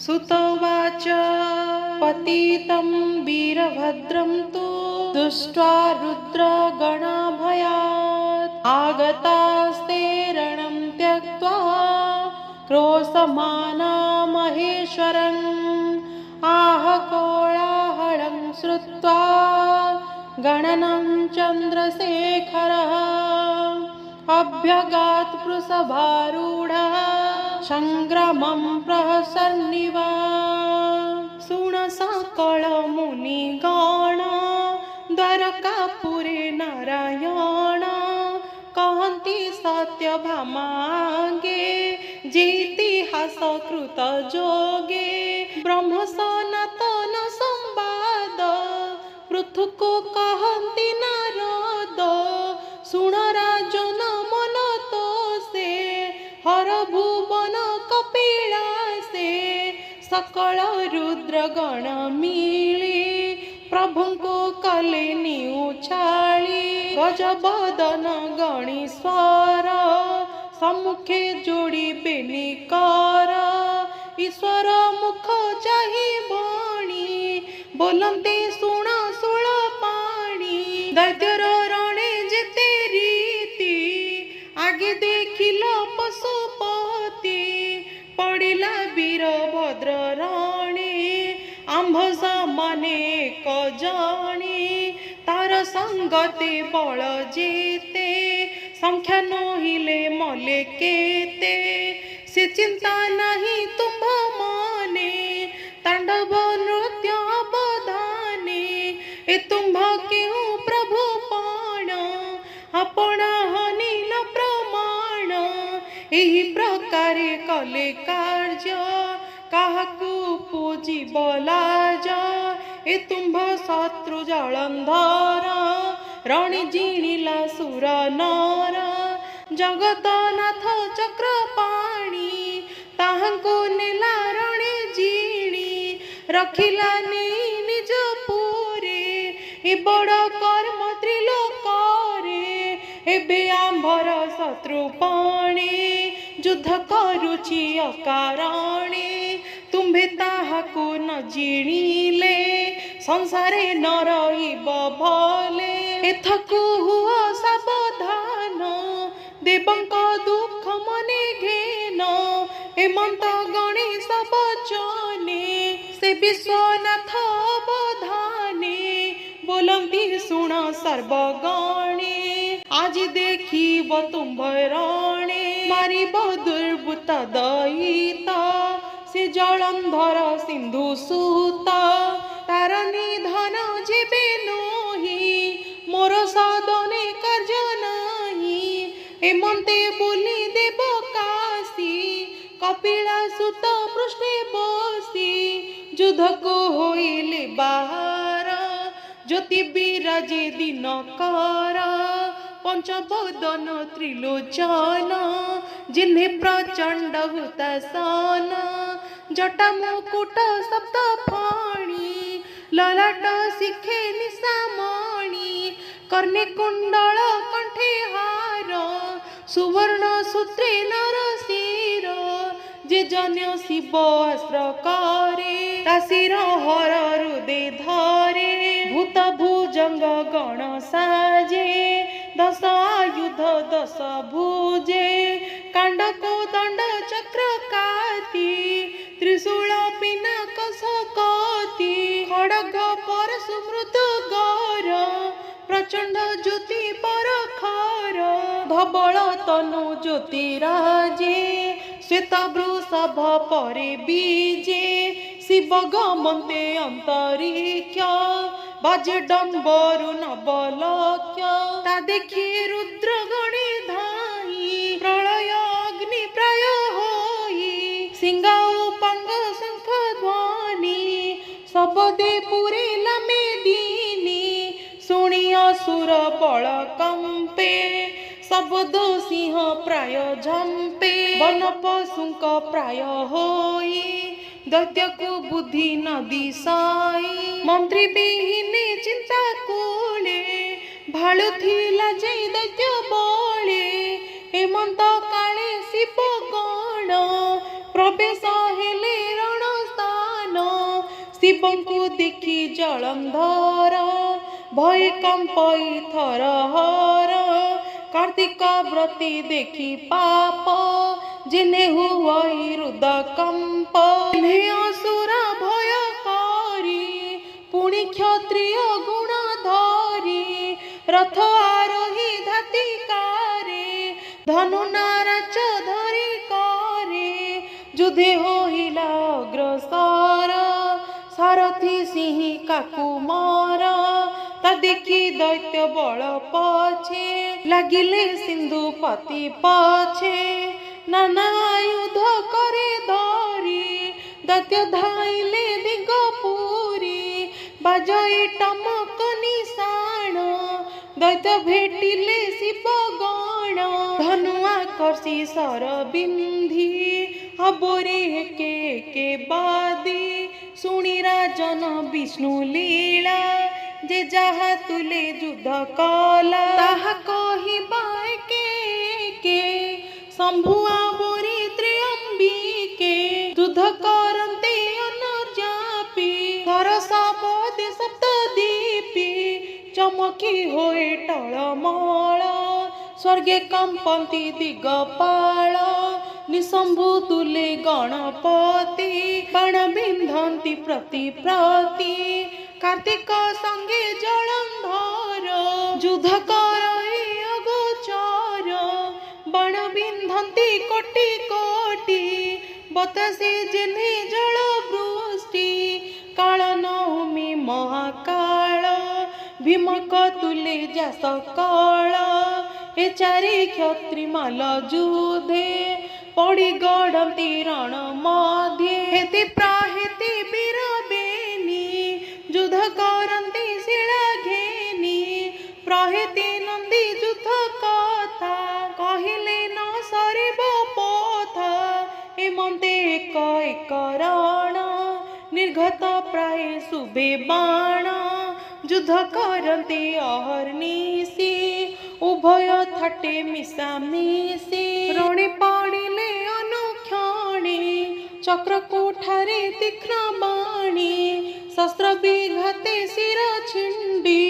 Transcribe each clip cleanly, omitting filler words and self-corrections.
सुतोवाच पतितं वीरभद्रं तु दृष्ट्वा रुद्रगणभयात् आगतास्ते रणं त्यक्त्वा क्रोशमाना महेश्वरम् आह कोलाहलं श्रुत्वा गणनं चन्द्रशेखरः अभ्यगात् वृषभारूढः संग्रामं प्रहसन्निव सुण सकल मुनिगण द्वारकापुरे नारायण कहन्ति सत्यभामागे जेतिहास कृत जोगे ब्रह्म सनातन संवाद पृथुक कहन्ति नारद सुण राजन मन तो से हर भुवन कपिलासे सकल रुद्रगण मिली प्रभु को कले निउछाली गजबदन गणेश्वर सम्मुखे जोड़ी बेनिकर ईश्वर मुख चाहि बणी बोलते सुण सुळ पाणी दैत्यर रणे जेते रीति आगे देखिल पशुपति पड़िला वीरभद्र रणे आंभ समान एक जणी तार संगते बल जेते संख्या नहिले मले केते से चिंता नहीं तुम्भ मने तांडव नृत्य अवधाने ए तुम्भ केउ प्रभु पण आपण हनिल प्रमाण एही प्रकारे कले कार्य काहाकू पूजिब लाज ए तुम्भ शत्रु जलंधर रणि जिणिला सुर नर जगतनाथ चक्रपाणी ताहांको नेला रणे जिणी रखिला नहीं निज पुरे ए बड़ कर्म त्रिलोकरे एबे आंभर शत्रुपणे युद्ध करुछि अकारणे तुम्भे ताहाकू न जिणिले संसारे न रहिब भले एथकु हुआ सावधान देवंक दुख मने घेन हेमंत गणेश बचने से विश्वनाथ अवधाने बोलंती सुण सर्वगणे आज देखिब तुम्भ रणे मारिब दुर्बृत्त दयित से जलंधर सिंधु सूत तार निधन जेबे नोही मोर सदने कार्य नाही हेमंते बोली देव काशी कपिला सुत पृष्ठे बसी युद्ध को होइले बाहर ज्योति विराजे दिनकर पंचवदन त्रिलोचन जिन्हे प्रचंड हुतासन जटा मुकुट सप्त फणी ललाट शिखे निशामणि कर्णे कुंडल कंठे हार सुवर्ण सूत्रे नरशिर जे जन्य शिव अस्त्र करे तासिर हर हृदय धरे भूत भुजंग गण साजे दश आयुध दश भुजे कांड को दंड चक्र काती त्रिशूल पिनाक सकती खड़ग पर सुमृत गर प्रचंड ज्योति पर खर धबल तनु ज्योतिराजे श्वेत वृषभ परे बीजे शिव गमन्ते अंतरिक्ष बाजे डम्बरु नवलक्ष ता देखि रुद्र गणे धाई प्रलय अग्नि प्राय होई सिंगा उपांग शंख ध्वनि सबदे पुरेला मेदिनी शुणी असुर बल कंपे शब्द सिंह प्राय झंपे वन पशुक प्राय होई दैत्य को बुद्धि न दिशाई मंत्री बिहीने चिंता कूले भालु थिला जे दैत्य बळे हेमंत काले शिव गण प्रवेश हेले रण शिवंकु देखी जलंधर भय कंपई थरहर कार्तिक व्रती देखी पाप जिन्हे हुई रुद कंप असुर भय करी पुणी क्षत्रिय गुण धरी रथ आरोही धातिकारे धनु नाराच धरी करे जुधे होइला अग्रसर सारथी सिंह काकुमार ता देखी दैत्य बल पछे लगिले सिंधुपति पछे नाना आयुध करे धरी दैत्य धाइले दिगपुरी बाजई टमक निशाण दैत्य भेटिले शिवगण धनुआ कर्षि सर बिंधी हबोरे के बादी सुनी राजन विष्णु लीला जे जहा तुले युद्ध कला ताहा कहिबा के शंभुआ बोरी त्र्यंबिके युद्ध करन्ते अनर्जापी सरसपद सप्तदीपी चमकी होए टळमळ स्वर्गे कंपन्ति दिगपाल निशंभु तुले गणपति बाण बिंधन्ति प्रति प्रति कार्तिक संगे जलंधर युद्ध करई अगोचर बाण बिंधन्ति कोटि कोटि बतासे जिन्हे जल वृष्टि काल नौमि महाकाल भीमक तुले जास काल ए चारि क्षत्रि माल जुधे पड़ी गड़ती रण मध्ये हेति प्राहेति वीर बेनी युद्ध करन्ति शिला घेनी प्रहेति नंदी युद्ध कथा कहिले न सरिब पथा एमन्ते एक रण निर्घत प्राय शुभे बाण युद्ध करन्ति अहर्निशि उभय थाटे मिशामिशि रणे पड़िले अनुक्षणे चक्र कोठारे तीक्ष्ण बाणी शस्त्र विघाते शिर छिंडी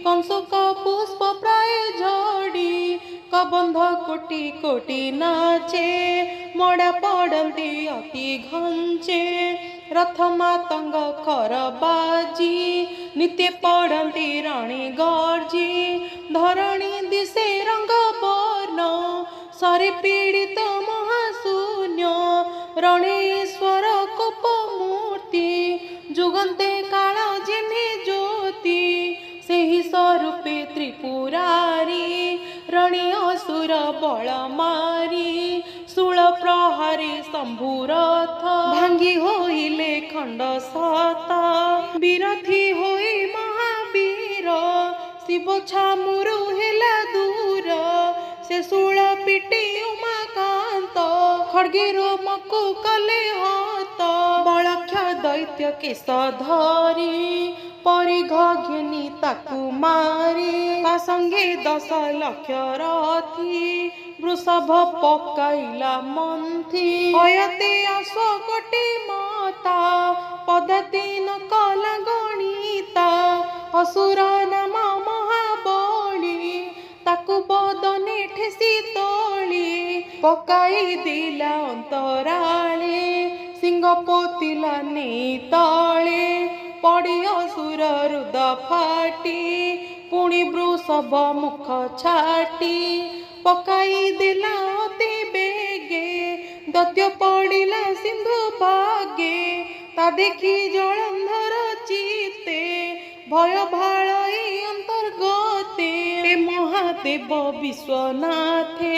कंसक पुष्प प्राय झड़ी कबंध कोटि कोटि नाचे मड़ा पड़ती अति घंचे रथ मातंग खर बाजी नित्य पड़ती राणी गर्जी धरणी दिशे रंग वर्ण सरे पीड़ित महाशून्य रणेश्वर कोप मूर्ति जुगंते काल जिन्हे ज्योति सेहि स्वरूपे त्रिपुरारी रणि असुर बल मारी शूल प्रहारी शंभुरथ भांगी होइले खंड सता विरथी होई महावीर शिव छामुरु हेला दूर से शूल पिटी उमाकांत खड्गीरो मकु कले हत बलक्ष दैत्य केश धरी परिघ घेनी ताकु मारी ता संगे 10 लक्ष रथी वृषभ पकाइला मंथी हयते आसो कोटि माता पदती न कला गणिता असुर नाम महाबली ताकु बदने ठेसी तोली पकाई दिला अंतराले सिंह पोतिला नहीं तले पड़ी असुर रुद फाटी पुणी वृषभ मुख छाटी पकाई दिला अति बेगे दत्य पड़िला सिंधु भागे ता देखी जलंधर चिते भय भाळई अंतर्गते महादेव विश्वनाथे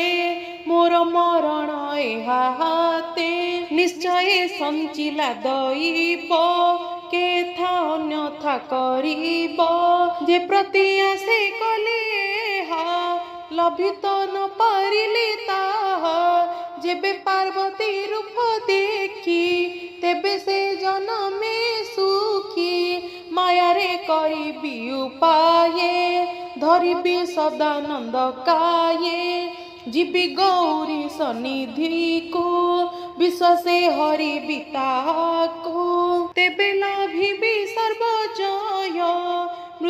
मोर मरण एहा हाते निश्चय संचिला दैव केथा अन्यथा करिब जे प्रति आसे कले हा लभित न पारिले ताहा जेबे पार्वती रूप देखी तेबे से जनमे सुखी माया रे करिबी उपाये धरिबी सदानंद काये जीवी गौरी सन्निधि को विश्वासे हरि बिता को तेबे लभिबी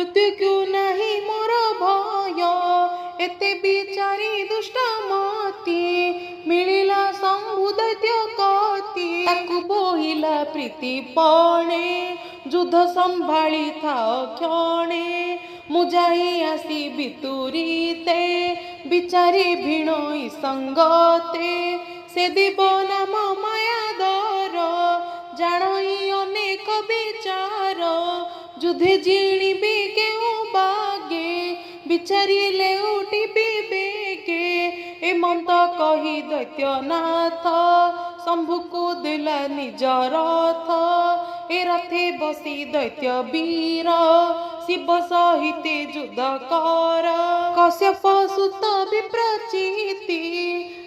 मृत्युको नाही मोर भय एते बिचारी दुष्ट मती मिलिला शंभु दैत्य कति ताकु बोहिला प्रीति पणे युद्ध संभाली था क्षणे मुजाई आसी बितुरीते बिचारी भिणोई संगते से देव नाम मायादर जानई अनेक विचार युद्धे जिणिबी केउ बागे बिचारिले उठिबी बेगे ए मंत कही दैत्यनाथ शंभुको देला निज रथ ए रथे बसी दैत्य वीर शिव सहिते युद्ध कर कश्यप सुत विप्रचिति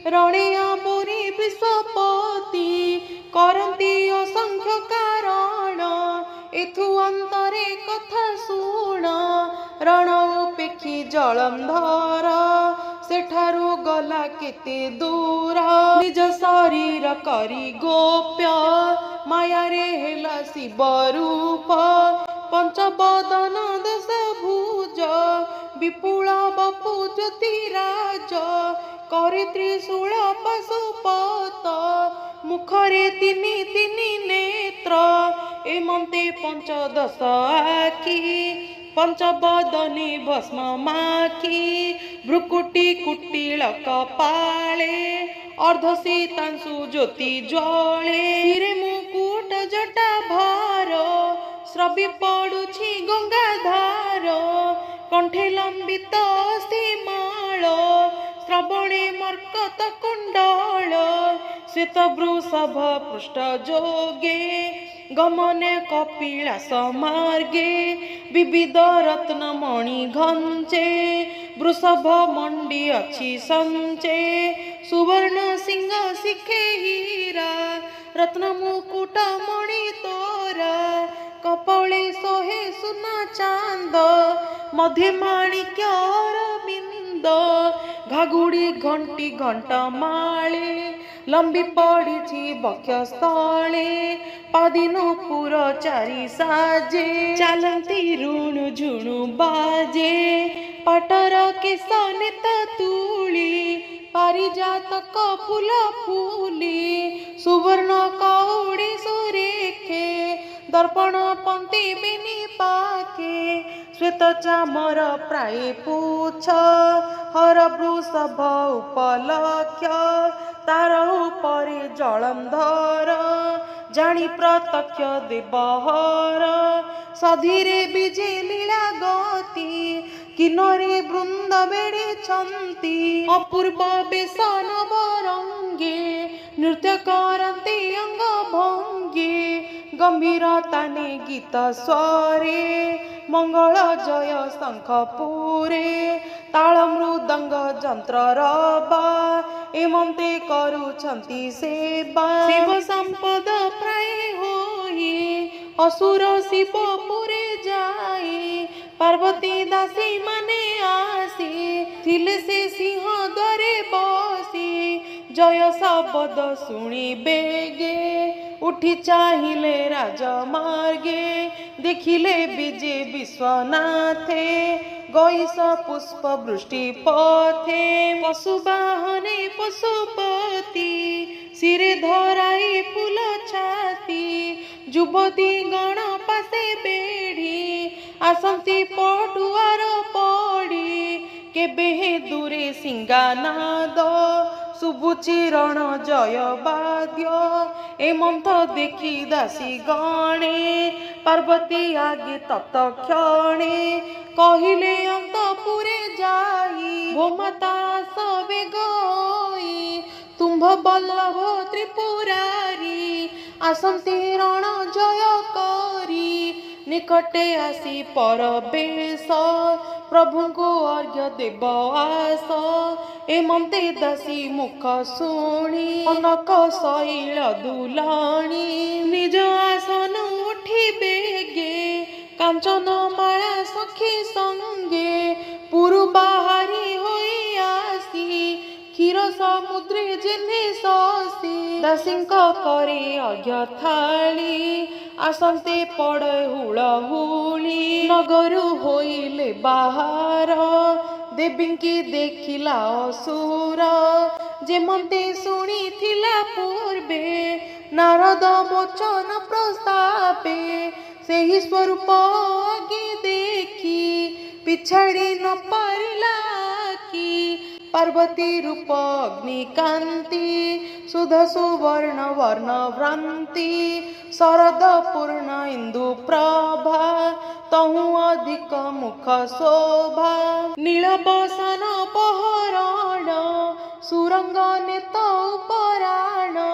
रणेया बोरी विश्वपति करती असंख्य कारण एथु अंतरे कथा शुण रण उपेक्षी जलंधर सेठारु गला केते दूर निज शरीर करी गोप्य मायारे हेला शिव रूप पंचबदन दश भुज विपुल बपु ज्योतिराज करे त्रिशूल पशुपत मुखरे तिनि तिनि नेत्र एमंते पंचदश आखि पंचबदने भस्म माखी भ्रुकुटी कुटिल कपाळे अर्धशीतांशु ज्योति ज्वाले सिरे मुकुट जटा भार स्रवि पड़ुछि गंगाधार कंठे लंबित सीमाळ श्रवणे मर्कत कुंडल श्वेत वृषभ पृष्ठ जोगे गमने कपिलास मार्गे विविध रत्नमणि घंचे वृषभ मंडी अच्छी संचे सुवर्ण सिंह शिखे हीरा रत्न मुकुट मणि तोरा कपाळे सोहे सुना चांद मध्य माणिक्य अरविंद घागुड़ी घंटी घंट माळे लंबी पड़ी बक्षस्थले पादिनपुर चारि साजे चलती ऋणु झुणु बाजे पाटर केश नेत तुली पारिजातक फूल फूली सुवर्ण कौड़ी सुरेखे दर्पण पंक्ति बिनी पाके श्वेत चामर प्राय पूछ हर वृषभ उपलक्ष तार उपरे जलंधर जानी प्रत्यक्ष देवहर सधीरे विजे लीला गति किन्नरी वृंद बेड़ी छंती अपूर्व बेश नवरंगे नृत्य करते अंग भंगी गंभीरताने गीत स्वरे मंगल जय शंख पुरे ताल मृदंग जंत्र रबा एमंते करुछंती सेवा शिव संपद प्राय होई असुर शिवपुरे जाई पार्वती दासी माने आसी थिले से सिंह द्वारे बसी जय शब्द शुणी बेगे उठी चाहिले राजमार्गे देखिले विजे विश्वनाथे गईस पुष्प वृष्टि पथे पशुवाहने पशुपति सिरे धराई फूल छाती युवती गण पासे बेढ़ी आसंती पटुआर पड़ी केबे दूरे सिंगानाद शुभुची रण जय बाद्य एमंथ देखी दासी गणे पार्वती आगे तत्क्षणे कहिले अंतपुरे जाई भोमाता सबे गई तुम्भ बल्लभ त्रिपुरारी आसंती रण जय करी निकटे आसी परवेश प्रभु को अर्घ्य देव आस एमंते दासी मुख शुणी अनक शैल दुलाणी निज आसन उठी बेगे कांचन माला सखी संगे पुरु बाहारी होई आसी क्षीर ସମୁଦ୍ରେ ଯେନେ ଶଶି ଦାସୀଙ୍କ କରି ଅଜ୍ଞଥାଳି ଆସନ୍ତେ ପଡ଼େ ହୁଳହୁଳି ନଗରୁ ହୋଇଲେ ବାହାର ଦେବୀଙ୍କି ଦେଖିଲା ଅସୁର ଯେମନ୍ତେ ଶୁଣିଥିଲା ପୂର୍ବେ ନାରଦ ବଚନ ପ୍ରସ୍ତାବେ ସେହି ସ୍ୱରୂପ ଆଗେ ଦେଖି ପିଛାଡ଼ି ନ ପାରିଲା କି ପାର୍ବତୀ ରୂପ ଅଗ୍ନିକାନ୍ତି ସୁଧ ସୁବର୍ଣ୍ଣ ବର୍ଣ୍ଣ ଭ୍ରାନ୍ତି ଶରଦ ପୂର୍ଣ୍ଣ ଇନ୍ଦୁ ପ୍ରଭା ତହୁ ଅଧିକ ମୁଖ ଶୋଭା ନୀଳବସନ ପହରଣ ସୁରଙ୍ଗ ନେତ ଉପରାଣ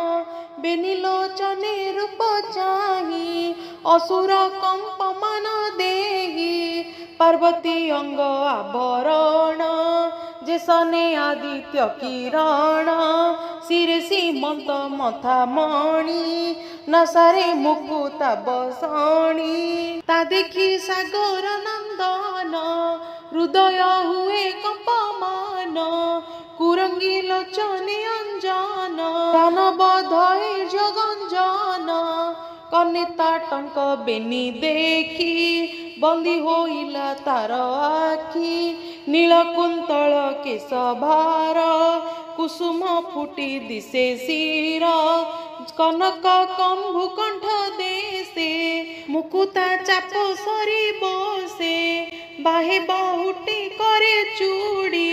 ବେନିଲୋଚନେ ରୂପ ଚାହିଁ ଅସୁର କମ୍ପମାନ ଦେହି ପାର୍ବତୀ ଅଙ୍ଗ ଆବରଣ ଯେସନେ ଆଦିତ୍ୟ କିରଣ ଶିରେ ସୀମନ୍ତ ମଥା ମଣି ନସାରେ ମୁକୁତା ବସଣି ତା ଦେଖି ସାଗର ନନ୍ଦନ ହୃଦୟ ହୁଏ କମ୍ପମାନ କୁରଙ୍ଗୀ ଲୋଚନେ ଅଞ୍ଜନ ଦାନବ ଧୈର୍ଯ୍ୟ ଗଞ୍ଜନ କନେ ତାଟଙ୍କ ବେନି ଦେଖି ବନ୍ଦୀ ହୋଇଲା ତାର ଆଖି ନୀଳକୁନ୍ତଳ କେଶ ଭାର କୁସୁମ ଫୁଟି ଦିଶେ ଶିର କନକ କମ୍ଭୁ କଣ୍ଠ ଦେଶେ ମୁକୁତା ଚାପ ସରି ବସେ ବାହେ ବାହୁଟି करे ଚୁଡ଼ି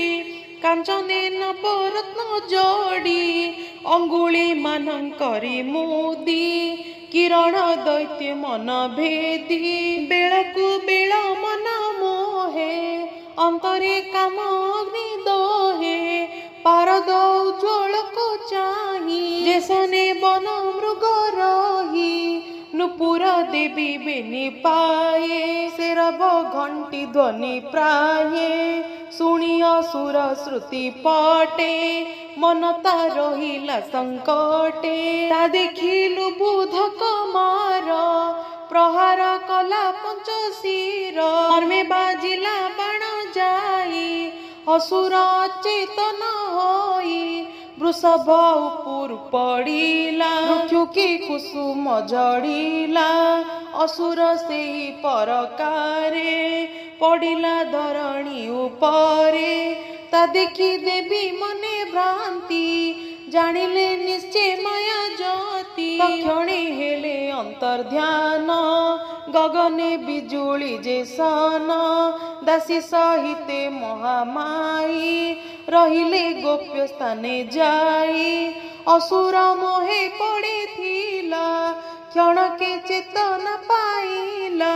କାଞ୍ଚନେ ନବରତ୍ନ ଯୋଡ଼ି ଅଙ୍ଗୁଳି ମାନଙ୍କରି ମୁଦି କିରଣ ଦୈତ୍ୟ ମନ ଭେଦି ବେଳକୁ ବେଳ ମନ ମୋହେ ଅନ୍ତରେ କାମ ଅଗ୍ନି ଦୋହେ ପାରଦ ଉଜ୍ଜ୍ୱଳକୁ ଚାହିଁ ଯେସନେ ବନ ମୃଗ ରହି ନୁପୁର ଦେବୀ ବେନି ପାଏ ସେରବ ଘଣ୍ଟି ଧ୍ୱନି ପ୍ରାୟେ ଶୁଣି ଅସୁର ଶ୍ରୁତି ପଟେ ମନ ତା ରହିଲା ସଙ୍କଟେ ତା ଦେଖିଲୁ ବୁଧ କମାର ପ୍ରହାର କଲା ପଞ୍ଚଶିର ମର୍ମେ ବାଜିଲା ବାଣ ଯାଇ ଅସୁର ଅଚେତନ ହୋଇ ବୃଷଭ ଉପରୁ ପଡ଼ିଲା କ୍ଷୁକି କୁସୁମ ଝଡ଼ିଲା ଅସୁର ସେହି ପରକାରେ ପଡ଼ିଲା ଧରଣୀ ଉପରେ ତା ଦେଖି ଦେବୀ ମନେ ଭ୍ରାନ୍ତି ଜାଣିଲେ ନିଶ୍ଚେ ମାୟା ଜ୍ୟୋତି ତକ୍ଷଣେ ହେଲେ ଅନ୍ତର୍ଧ୍ୟାନ ଗଗନେ ବିଜୁଳି ଯେ ସନ ଦାସୀ ସହିତେ ମହାମାଇ ରହିଲେ ଗୋପ୍ୟ ସ୍ଥାନେ ଯାଇ ଅସୁର ମୋହେ ପଡ଼ିଥିଲା କ୍ଷଣକେ ଚେତନା ପାଇଲା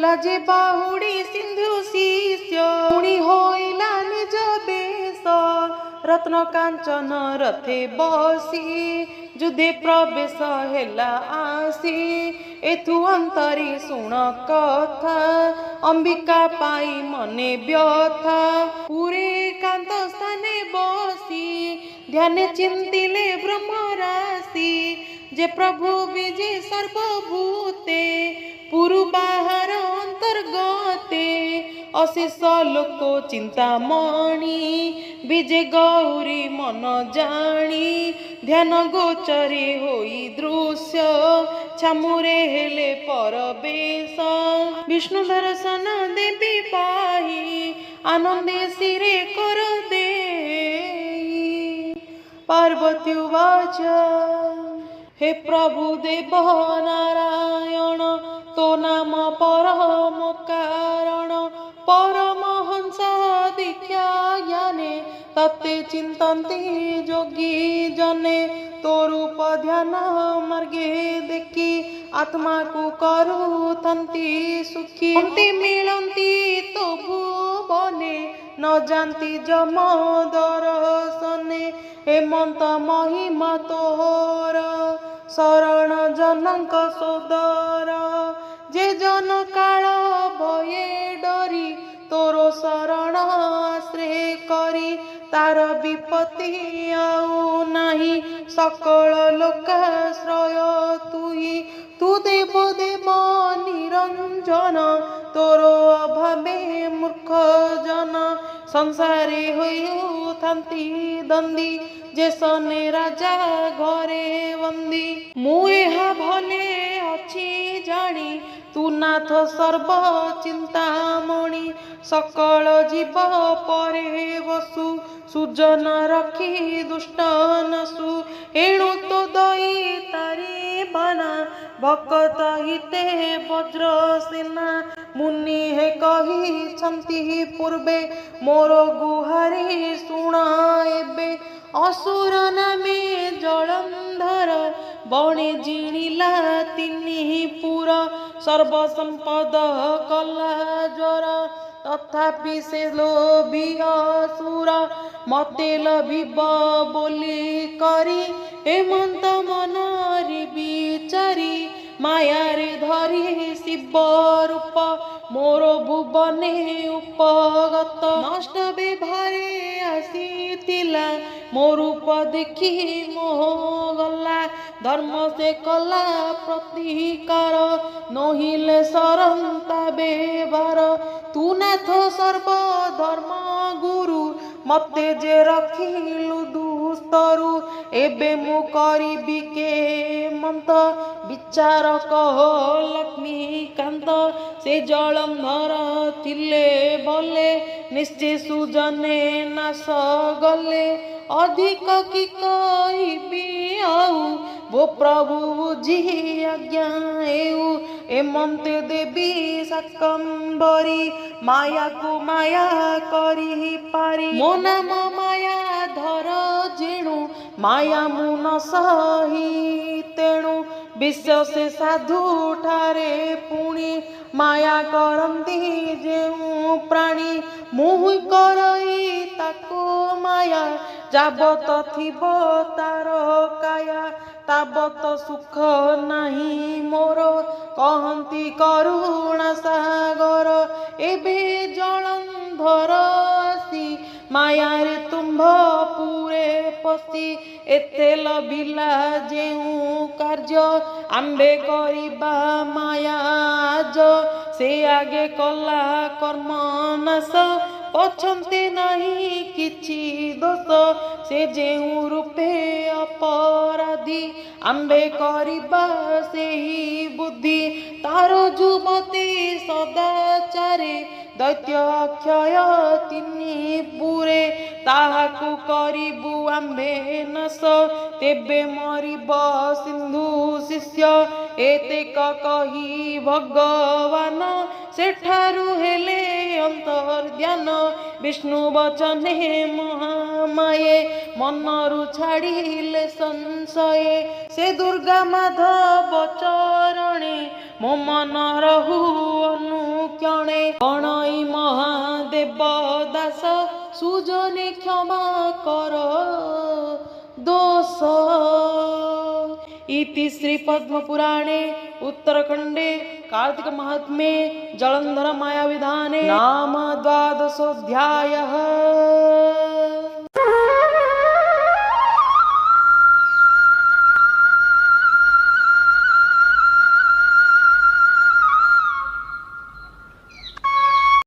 ଲାଜେ ବାହୁଡ଼ି ସିନ୍ଧୁ ଶିଷ୍ୟ ପୁଣି ହୋଇଲା ନିଜ ବେଶ ରତ୍ନ କାଞ୍ଚନ ରଥେ ବସି ଯୁଦ୍ଧେ ପ୍ରବେଶ ହେଲା ଆସି ଏଥୁ ଅନ୍ତରି ଶୁଣ କଥା ଅମ୍ବିକା ପାଇ ମନେ ବ୍ୟଥା ପୁରେ ଏକାନ୍ତ ସ୍ଥାନେ ବସି ଧ୍ୟାନେ ଚିନ୍ତିଲେ ବ୍ରହ୍ମରାଶି ଯେ ପ୍ରଭୁ ବିଜେ ସର୍ବଭୂତେ ପୁରୁ ବାହାର ଅନ୍ତର୍ଗତେ ଅଶେଷ ଲୋକ ଚିନ୍ତାମଣି ବିଜେ ଗୌରୀ ମନ ଜାଣି ଧ୍ୟାନ ଗୋଚରେ ହୋଇ ଦୃଶ୍ୟ ଛାମୁରେ ହେଲେ ପରବେଶ ବିଷ୍ଣୁ ଦର୍ଶନ ଦେବୀ ପାହି ଆନନ୍ଦେ ଶିରେ କର ଦେଇ ପାର୍ବତୀ ଉବାଚ हे प्रभु देव नारायण तो नाम परम कारण परमहंस दीक्षा ज्ञाने तत्ते चिंतन्ति योगी जने तो रूप ध्यान मार्गे देखी आत्मा को करुथंती सुखी अंति मिलंती तो भुवने न जानती जम दर्शने हेमंत महिमा तोहर शरण जनक सोदर जे जन काल भये डरी तोर शरण आश्रय करी तार विपत्ति आउ नाही सकल लोकाश्रय तुही तू देव देव निरंजन तोर अभावे मूर्ख जन ସଂସାରେ ହୋଇଥାନ୍ତି ଦନ୍ଦୀ ଯେ ସନେ ରାଜା ଘରେ ବନ୍ଦୀ। ମୁଁ ଏହା ଭଲେ ଅଛି ଜାଣି ତୁ ନାଥ ସର୍ବ ଚିନ୍ତାମଣି। ସକଳ ଜୀବ ପରେ ବସୁ ସୁଜନ ରଖି ଦୁଷ୍ଟ ନସୁ। ଏଣୁ ତ ଦଇ ତାରି ବାନା ଭକତ ହିତେ ବଜ୍ର ସେନା। ମୁନି ହେ କହିଛନ୍ତି ପୂର୍ବେ ମୋର ଗୁହାରି ଶୁଣ ଏବେ। ଅସୁର ନାମେ ଜଳନ୍ଧର ବଣେ ଜିଣିଲା ତିନି ପୁର। ସର୍ବ ସମ୍ପଦ କଲା ଜ୍ୱର ତଥାପି ସେ ଲୋଭୀ ଅସୁର। ମତେ ଲଭିବ ବୋଲି କରି ହେମନ୍ତ ମନରେ ବିଚାରି। ମାୟାରେ ଧରି ଶିବ ରୂପ ମୋର ଭୁବନେ ଉପଗତ। ନଷ୍ଟ ବିଭାରେ ଆସିଥିଲା ମୋ ରୂପ ଦେଖି ମୋହ ଗଲା। ଧର୍ମ ସେ କଲା ପ୍ରତିକାର ନୋହିଲେ ସରନ୍ତା ବେବାର। ତୁ ନାଥ ସର୍ବ ଧର୍ମ ଗୁରୁ ମତେ ଯେ ରଖିଲୁ ଦୁସ୍ତରୁ। ଏବେ ମୁଁ କରିବି କେମନ୍ତ ବିଚାର କହ ଲକ୍ଷ୍ମୀକାନ୍ତ। ସେ ଜଳନ୍ଧର ଥିଲେ ଭଲେ ନିଶ୍ଚେ ସୁଜନେ ନାଶ ଗଲେ। ଅଧିକ କି କହିବି ଆଉ ମୋ ପ୍ରଭୁ ବୁଝି ଆଜ୍ଞା ହେଉ। ଏମନ୍ତେ ଦେବି ଶାକମ୍ଭରୀ ମାୟାକୁ ମାୟା କରି ପାରି। ମୋ ନାମ ମାୟା ଧର ଯେଣୁ ମାୟା ମୁଁ ନ ସହି ତେଣୁ। ବିଶ୍ଵ ସେ ସାଧୁ ଠାରେ ପୁଣି ମାୟା କରନ୍ତି ଯେଉଁ ପ୍ରାଣୀ। ମୁଁ କରଇ ତାକୁ ମାୟା ଯାବତ ଥିବ ତାର କାୟା। ତାବତ ସୁଖ ନାହିଁ ମୋର କହନ୍ତି କରୁଣା ସାଗର। ଏବେ ଜଳନ୍ଧର ଆସି ମାୟାରେ ତୁମ୍ଭ ପୁରେ ପଶି। ଏତେ ଲଭିଲା ଯେଉଁ କାର୍ଯ୍ୟ ଆମ୍ଭେ କରିବା ମାୟା ଆଜ। ସେ ଆଗେ କଲା କର୍ମ ନାଶ ପଛନ୍ତେ ନାହିଁ କିଛି ଦୋଷ। ସେ ଯେଉଁ ରୂପେ ଅପରାଧୀ ଆମ୍ଭେ କରିବା ସେହି ବୁଦ୍ଧି। ତାର ଯୁବତୀ ସଦାଚାରେ ଦୈତ୍ୟ ଅକ୍ଷୟ ତିନି ପୁରେ। ତାହାକୁ କରିବୁ ଆମ୍ଭେ ନାଶ ତେବେ ମରିବ ସିନ୍ଧୁ ଶିଷ୍ୟ। ଏତେକ କହି ଭଗବାନ ସେଠାରୁ ହେଲେ ଅନ୍ତର୍ଧ୍ୟାନ। ବିଷ୍ଣୁ ବଚନେ ମହାମାୟେ ମନରୁ ଛାଡ଼ିଲେ ସଂଶୟେ। ସେ ଦୁର୍ଗା ମାଧବ ଚରଣେ ମୋ ମନ ରହୁ ଅନୁକ୍ଷଣେ। ଗଣଇ ମହାଦେବ ଦାସ ସୁଜନେ କ୍ଷମା କର ଦୋଷ। इति श्री पद्म पुराणे उत्तरखंडे कार्तिक महात्म्ये जलंधर माया विधाने नाम 12 अध्यायः।